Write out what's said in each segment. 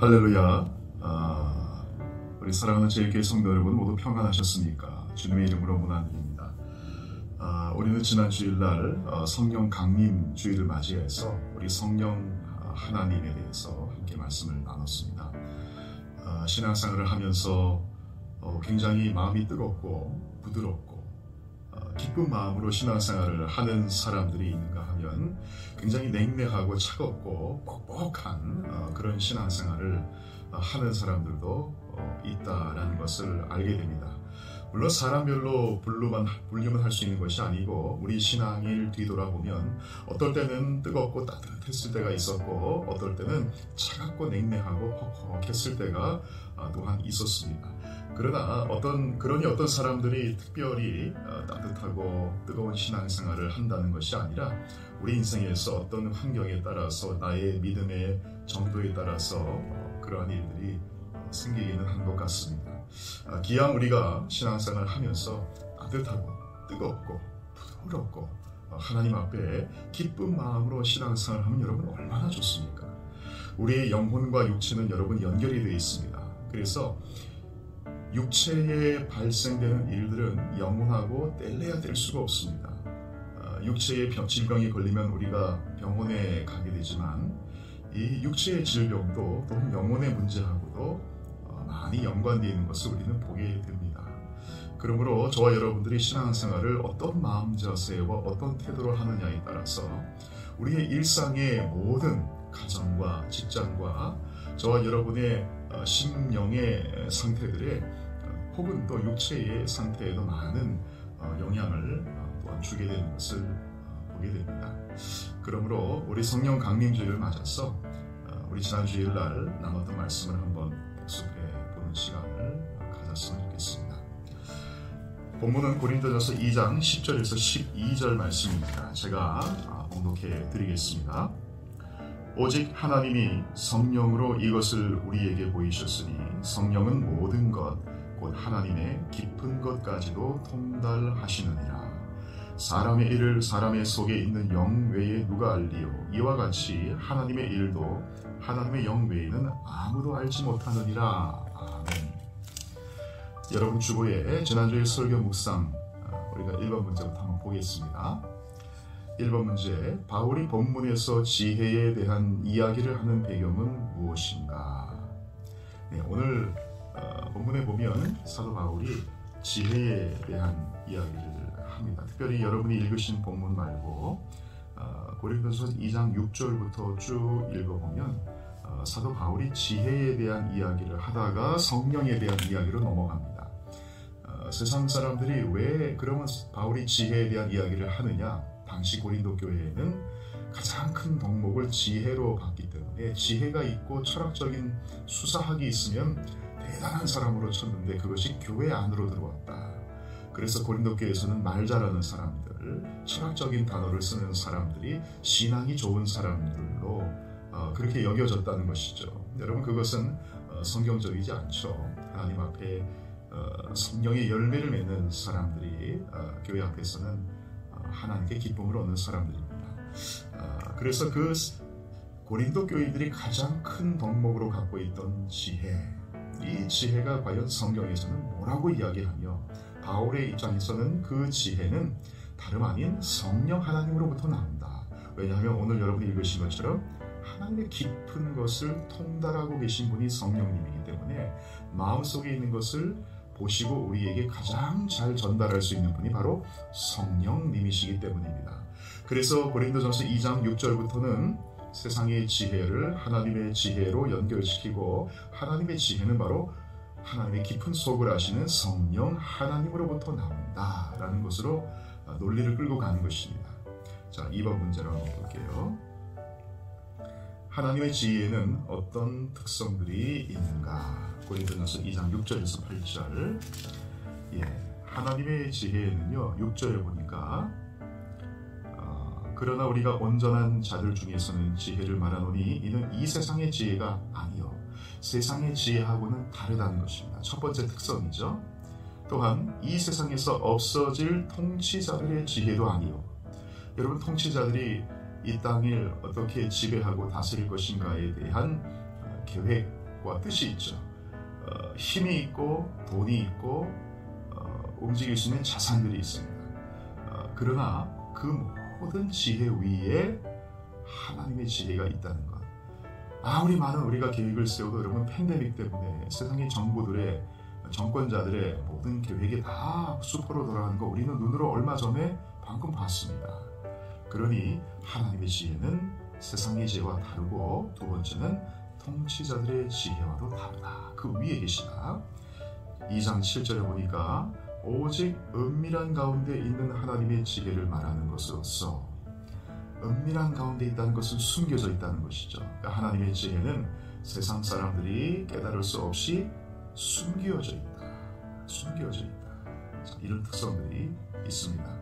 할렐루야. 우리 사랑하는 제1교회 성도 여러분 모두 평안하셨습니까? 주님의 이름으로 문안드립니다. 우리는 지난 주일날 성령 강림 주일을 맞이해서 우리 성령 하나님에 대해서 함께 말씀을 나눴습니다. 신앙생활을 하면서 굉장히 마음이 뜨겁고 부드럽고 기쁜 마음으로 신앙생활을 하는 사람들이 있는가 하면 굉장히 냉랭하고 차갑고 뻑뻑한 그런 신앙생활을 하는 사람들도 있다라는 것을 알게 됩니다. 물론 사람별로 분류만 할 수 있는 것이 아니고 우리 신앙을 뒤돌아보면 어떨 때는 뜨겁고 따뜻했을 때가 있었고 어떨 때는 차갑고 냉랭하고 퍽퍽했을 때가 또한 있었습니다. 그러나 어떤 사람들이 특별히 따뜻하고 뜨거운 신앙생활을 한다는 것이 아니라 우리 인생에서 어떤 환경에 따라서 나의 믿음의 정도에 따라서 그러한 일들이 생기기는 한 것 같습니다. 기왕 우리가 신앙생활을 하면서 따뜻하고 뜨겁고 부드럽고 하나님 앞에 기쁜 마음으로 신앙생활을 하면 여러분 얼마나 좋습니까? 우리의 영혼과 육체는 여러분 연결이 되어 있습니다. 그래서 육체에 발생되는 일들은 영혼하고 뗄래야 뗄 수가 없습니다. 육체의 질병이 걸리면 우리가 병원에 가게 되지만 이 육체의 질병도 또는 영혼의 문제하고도 많이 연관되어 있는 것을 우리는 보게 됩니다. 그러므로 저와 여러분들이 신앙생활을 어떤 마음 자세와 어떤 태도로 하느냐에 따라서 우리의 일상의 모든 가정과 직장과 저와 여러분의 심령의 상태들에 혹은 또 육체의 상태에도 많은 영향을 또한 주게 되는 것을 보게 됩니다. 그러므로 우리 성령 강림주일을 맞아서 우리 지난 주일날 나눴던 말씀을 한번 복습해 보는 시간을 가졌으면 좋겠습니다. 본문은 고린도전서 2장 10절에서 12절 말씀입니다. 제가 봉독해 드리겠습니다. 오직 하나님이 성령으로 이것을 우리에게 보이셨으니 성령은 모든 것 곧 하나님의 깊은 것까지도 통달하시느니라. 사람의 일을 사람의 속에 있는 영 외에 누가 알리요? 이와 같이 하나님의 일도 하나님의 영 외에는 아무도 알지 못하느니라. 아멘. 여러분 주보에 지난주에 설교 묵상 우리가 1번 문제부터 한번 보겠습니다. 1번 문제, 바울이 본문에서 지혜에 대한 이야기를 하는 배경은 무엇인가? 네, 오늘 본문에 보면 사도 바울이 지혜에 대한 이야기를 합니다. 특별히 여러분이 읽으신 본문 말고 고린도서 2장 6절부터 쭉 읽어보면 사도 바울이 지혜에 대한 이야기를 하다가 성령에 대한 이야기로 넘어갑니다. 세상 사람들이 왜 그러면 바울이 지혜에 대한 이야기를 하느냐? 당시 고린도 교회에는 가장 큰 덕목을 지혜로 봤기 때문에 지혜가 있고 철학적인 수사학이 있으면 대단한 사람으로 쳤는데 그것이 교회 안으로 들어왔다. 그래서 고린도 교회에서는 말 잘하는 사람들, 철학적인 단어를 쓰는 사람들이 신앙이 좋은 사람들로 그렇게 여겨졌다는 것이죠. 여러분 그것은 성경적이지 않죠. 하나님 앞에 성령의 열매를 맺는 사람들이 교회 앞에서는 하나님께 기쁨을 얻는 사람들입니다. 그래서 그 고린도 교인들이 가장 큰 덕목으로 갖고 있던 지혜, 이 지혜가 과연 성경에서는 뭐라고 이야기하며 바울의 입장에서는 그 지혜는 다름 아닌 성령 하나님으로부터 나온다. 왜냐하면 오늘 여러분이 읽으신 것처럼 하나님의 깊은 것을 통달하고 계신 분이 성령님이기 때문에 마음속에 있는 것을 보시고 우리에게 가장 잘 전달할 수 있는 분이 바로 성령님이시기 때문입니다. 그래서 고린도전서 2장 6절부터는 세상의 지혜를 하나님의 지혜로 연결시키고 하나님의 지혜는 바로 하나님의 깊은 속을 아시는 성령 하나님으로부터 나온다라는 것으로 논리를 끌고 가는 것입니다. 자, 2번 문제로 한번 볼게요. 하나님의 지혜에는 어떤 특성들이 있는가? 고린도전서 2장 6절에서 8절. 하나님의 지혜에는요, 6절에 보니까 그러나 우리가 온전한 자들 중에서는 지혜를 말하노니 이는 이 세상의 지혜가 아니요 세상의 지혜하고는 다르다는 것입니다. 첫 번째 특성이죠. 또한 이 세상에서 없어질 통치자들의 지혜도 아니요. 여러분 통치자들이 이 땅을 어떻게 지배하고 다스릴 것인가에 대한 계획, 계획과 뜻이 있죠. 힘이 있고 돈이 있고 움직일 수 있는 자산들이 있습니다. 그러나 그 모든 지혜 위에 하나님의 지혜가 있다는 것. 아무리 많은 우리가 계획을 세워도 여러분, 팬데믹 때문에 세상의 정부들의 정권자들의 모든 계획이 다 수포로 돌아가는 거 우리는 눈으로 얼마 전에 방금 봤습니다. 그러니 하나님의 지혜는 세상의 지혜와 다르고, 두 번째는 통치자들의 지혜와도 다르다. 그 위에 계시다. 2장 7절에 보니까 오직 은밀한 가운데 있는 하나님의 지혜를 말하는 것으로서, 은밀한 가운데 있다는 것은 숨겨져 있다는 것이죠. 그러니까 하나님의 지혜는 세상 사람들이 깨달을 수 없이 숨겨져 있다. 숨겨져 있다. 자, 이런 특성들이 있습니다.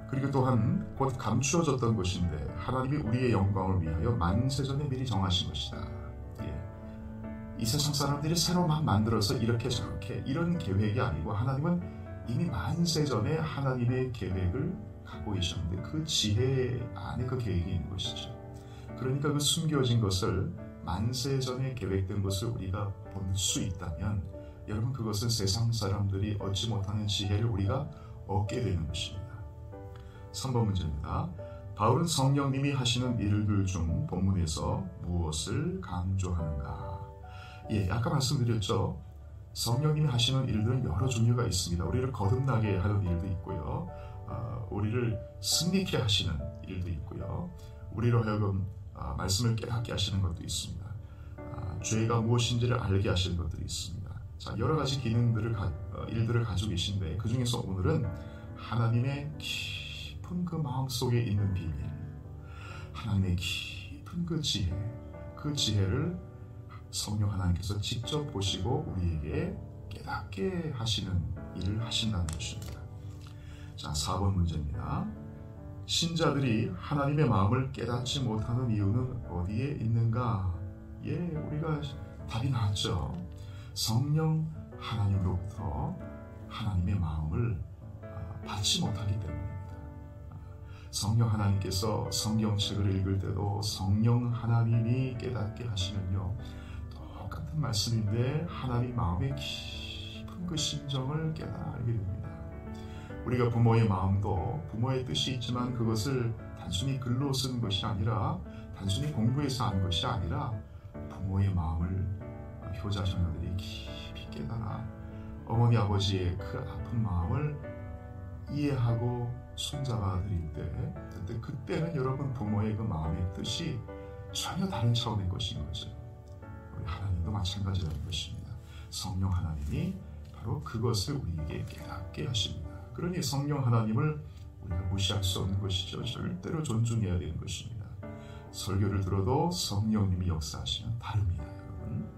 그리고 또한 곧 감추어졌던 것인데 하나님이 우리의 영광을 위하여 만세전에 미리 정하신 것이다. 이 세상 사람들이 새로 막 만들어서 이렇게 저렇게 이런 계획이 아니고, 하나님은 이미 만세전에 하나님의 계획을 갖고 계셨는데 그 지혜 안에 그 계획이 있는 것이죠. 그러니까 그 숨겨진 것을, 만세전에 계획된 것을 우리가 볼 수 있다면, 여러분, 그것은 세상 사람들이 얻지 못하는 지혜를 우리가 얻게 되는 것입니다. 3번 문제입니다. 바울은 성령님이 하시는 일들 중 본문에서 무엇을 강조하는가? 아까 말씀드렸죠. 성령님이 하시는 일들은 여러 종류가 있습니다. 우리를 거듭나게 하는 일도 있고요. 우리를 승리케 하시는 일도 있고요. 우리로 하여금 말씀을 깨닫게 하시는 것도 있습니다. 죄가 무엇인지를 알게 하시는 것들이 있습니다. 자, 여러 가지 기능들을 일들을 가지고 계신데, 그 중에서 오늘은 하나님의 깊은 그 마음속에 있는 비밀, 하나님의 깊은 그 지혜, 그 지혜를 성령 하나님께서 직접 보시고 우리에게 깨닫게 하시는 일을 하신다는 것입니다. 자, 4번 문제입니다. 신자들이 하나님의 마음을 깨닫지 못하는 이유는 어디에 있는가? 우리가 답이 나왔죠. 성령 하나님으로부터 하나님의 마음을 받지 못하기 때문입니다. 성령 하나님께서 성경책을 읽을 때도 성령 하나님이 깨닫게 하시면요, 똑같은 말씀인데 하나님 마음의 깊은 그 심정을 깨달게 됩니다. 우리가 부모의 마음도 부모의 뜻이 있지만 그것을 단순히 글로 쓰는 것이 아니라, 단순히 공부해서 아는 것이 아니라, 부모의 마음을 효자 자녀들이 깊이 깨달아 어머니 아버지의 그 아픈 마음을 이해하고 손잡아 드릴 때, 그때는 여러분, 부모의 그 마음의 뜻이 전혀 다른 차원의 것인 거죠. 우리 하나님도 마찬가지라는 것입니다. 성령 하나님이 바로 그것을 우리에게 깨닫게 하십니다. 그러니 성령 하나님을 우리가 무시할 수 없는 것이죠. 절대로 존중해야 되는 것입니다. 설교를 들어도 성령님이 역사하시면 다릅니다, 여러분.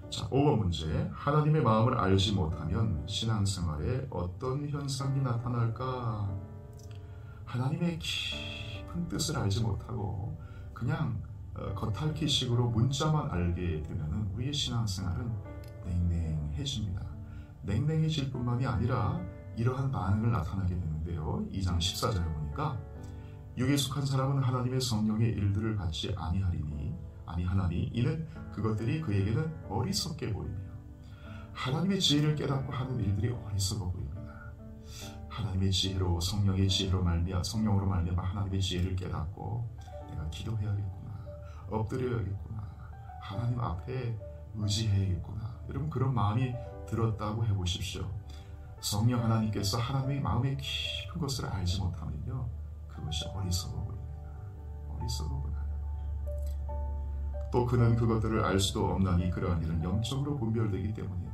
자, 5번 문제. 하나님의 마음을 알지 못하면 신앙생활에 어떤 현상이 나타날까? 하나님의 깊은 뜻을 알지 못하고 그냥 겉핥기식으로 문자만 알게 되면 우리의 신앙생활은 냉랭해집니다. 냉랭해질 뿐만이 아니라 이러한 반응을 나타나게 되는데요. 2장 14절에 보니까 육에 속한 사람은 하나님의 성령의 일들을 받지 아니하나니 이는 그것들이 그에게는 어리석게 보이며, 하나님의 지혜를 깨닫고 하는 일들이 어리석어 보입니다. 하나님의 지혜로, 성령의 지혜로 성령으로 말미암아 하나님의 지혜를 깨닫고 내가 기도해야겠구나, 엎드려야겠구나, 하나님 앞에 의지해야겠구나, 여러분, 그런 마음이 들었다고 해보십시오. 성령 하나님께서 하나님의 마음의 깊은 것을 알지 못하면요, 그것이 어리석어 보입니다. 어리석어 보여요. 또 그는 그것들을 알 수도 없나니 그러한 일은 영적으로 분별되기 때문이니라.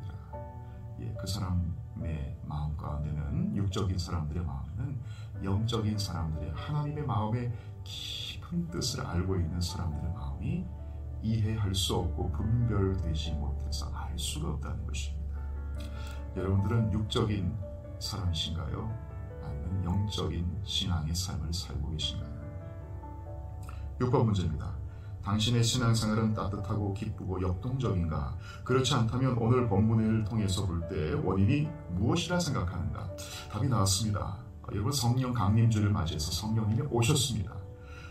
그 사람의 마음 가운데는, 육적인 사람들의 마음에는 영적인 사람들의, 하나님의 마음의 깊은 뜻을 알고 있는 사람들의 마음이 이해할 수 없고 분별되지 못해서 알 수가 없다는 것입니다. 여러분들은 육적인 사람이신가요? 아니면 영적인 신앙의 삶을 살고 계신가요? 6번 문제입니다. 당신의 신앙생활은 따뜻하고 기쁘고 역동적인가? 그렇지 않다면 오늘 본문을 통해서 볼 때 원인이 무엇이라 생각하는가? 답이 나왔습니다. 여러분, 성령 강림주를 맞이해서 성령님이 오셨습니다.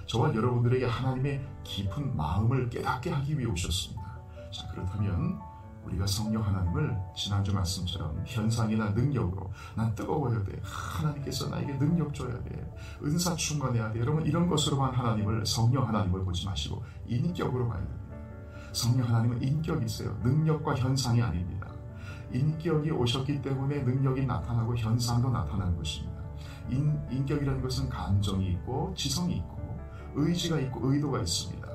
저와 여러분들에게 하나님의 깊은 마음을 깨닫게 하기 위해 오셨습니다. 자, 그렇다면 우리가 성령 하나님을 지난주 말씀처럼 현상이나 능력으로 난 뜨거워야 돼, 하나님께서 나에게 능력 줘야 돼, 은사 충만해야 돼, 여러분 이런 것으로만 하나님을, 성령 하나님을 보지 마시고 인격으로 봐야 됩니다. 성령 하나님은 인격이세요. 능력과 현상이 아닙니다. 인격이 오셨기 때문에 능력이 나타나고 현상도 나타나는 것입니다. 인격이라는 것은 감정이 있고 지성이 있고 의지가 있고 의도가 있습니다.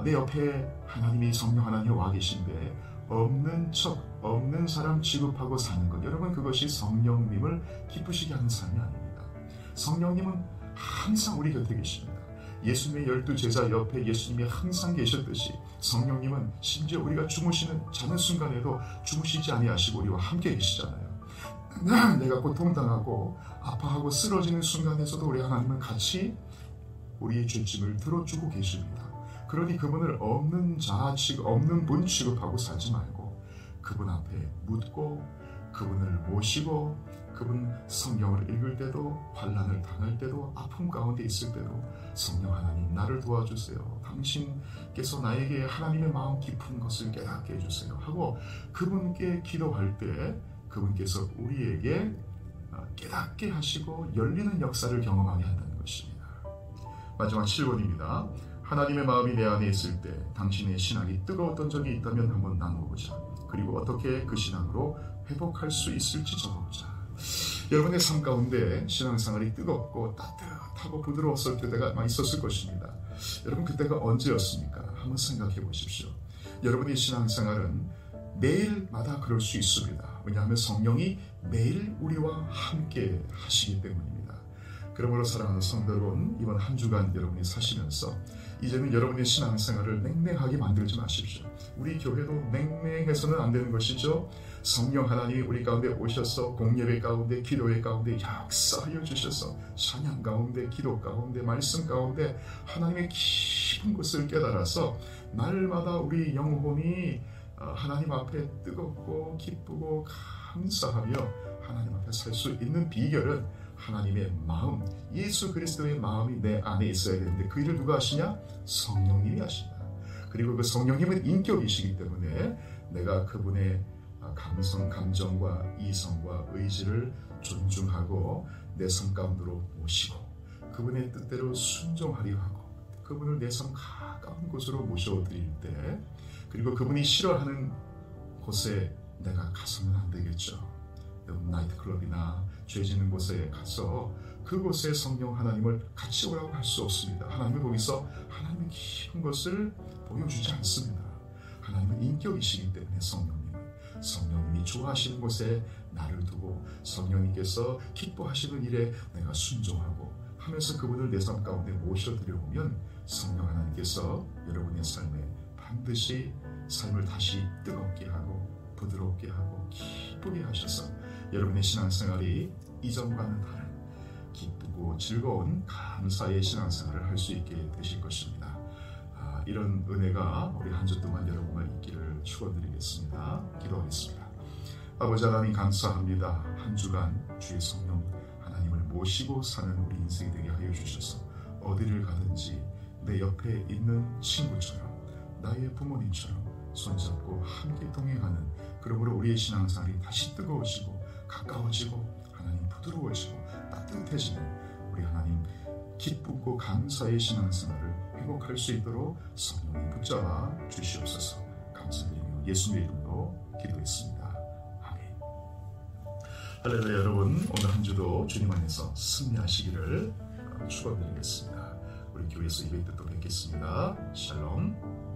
내 옆에 하나님이, 성령 하나님이 와 계신데 없는 척, 없는 사람 취급하고 사는 것, 여러분 그것이 성령님을 기쁘시게 하는 삶이 아닙니다. 성령님은 항상 우리 곁에 계십니다. 예수님의 12제자 옆에 예수님이 항상 계셨듯이 성령님은 심지어 우리가 자는 순간에도 주무시지 아니하시고 우리와 함께 계시잖아요. 내가 고통당하고 아파하고 쓰러지는 순간에서도 우리 하나님은 같이 우리의 죄짐을 들어주고 계십니다. 그러니 그분을 없는 분 취급하고 살지 말고 그분 앞에 묻고 그분을 모시고 그분 성경을 읽을 때도, 환난을 당할 때도, 아픔 가운데 있을 때도 성령 하나님 나를 도와주세요, 당신께서 나에게 하나님의 마음 깊은 것을 깨닫게 해주세요 하고 그분께 기도할 때 그분께서 우리에게 깨닫게 하시고 열리는 역사를 경험하게 한다는 것입니다. 마지막 7번입니다. 하나님의 마음이 내 안에 있을 때 당신의 신앙이 뜨거웠던 적이 있다면 한번 나눠보자. 그리고 어떻게 그 신앙으로 회복할 수 있을지 적어보자. 여러분의 삶 가운데 신앙생활이 뜨겁고 따뜻하고 부드러웠을 때가 많이 있었을 것입니다. 여러분 그때가 언제였습니까? 한번 생각해 보십시오. 여러분의 신앙생활은 매일마다 그럴 수 있습니다. 왜냐하면 성령이 매일 우리와 함께 하시기 때문입니다. 그러므로 사랑하는 성도 여러분, 이번 한 주간 여러분이 사시면서 이제는 여러분의 신앙생활을 냉랭하게 만들지 마십시오. 우리 교회도 냉랭해서는 안 되는 것이죠. 성령 하나님이 우리 가운데 오셔서 공예배 가운데, 기도회 가운데 역사하여 주셔서 찬양 가운데, 기도 가운데, 말씀 가운데 하나님의 깊은 것을 깨달아서 날마다 우리 영혼이 하나님 앞에 뜨겁고 기쁘고 감사하며 하나님 앞에 살 수 있는 비결은 하나님의 마음, 예수 그리스도의 마음이 내 안에 있어야 되는데 그 일을 누가 하시냐? 성령님이 하신다. 그리고 그 성령님은 인격이시기 때문에 내가 그분의 감성, 감정과 이성과 의지를 존중하고 내 삶 가운데로 모시고 그분의 뜻대로 순종하려 하고 그분을 내 삶 가까운 곳으로 모셔드릴 때, 그리고 그분이 싫어하는 곳에 내가 가서는 안 되겠죠. 나이트클럽이나 죄 짓는 곳에 가서 그곳에 성령 하나님을 같이 오라고 할 수 없습니다. 하나님은 거기서 하나님의 깊은 것을 보여주지 않습니다. 하나님은 인격이시기 때문에 성령님이 좋아하시는 곳에 나를 두고 성령님께서 기뻐하시는 일에 내가 순종하고 하면서 그분을 내 삶 가운데 모셔드려보면 성령 하나님께서 여러분의 삶에 반드시 삶을 다시 뜨겁게 하고 부드럽게 하고 기쁘게 하셔서 여러분의 신앙생활이 이전과는 다른 기쁘고 즐거운 감사의 신앙생활을 할 수 있게 되실 것입니다. 이런 은혜가 우리 한 주 동안 여러분과 있기를 축원드리겠습니다. 기도하겠습니다. 아버지 하나님 감사합니다. 한 주간 주의 성령 하나님을 모시고 사는 우리 인생이 되게 하여 주셔서 어디를 가든지 내 옆에 있는 친구처럼 나의 부모님처럼 손잡고 함께 동행하는, 그러므로 우리의 신앙생활이 다시 뜨거워지고 가까워지고 하나님 부드러워지고 따뜻해지는 우리 하나님 기쁘고 감사의 신앙생활을 회복할 수 있도록 성령이 붙잡아 주시옵소서. 감사드리며 예수님의 이름으로 기도했습니다. 아멘. 할렐루야. 여러분, 오늘 한 주도 주님 안에서 승리하시기를 축원드리겠습니다. 우리 교회에서 200대 또 뵙겠습니다. 샬롬.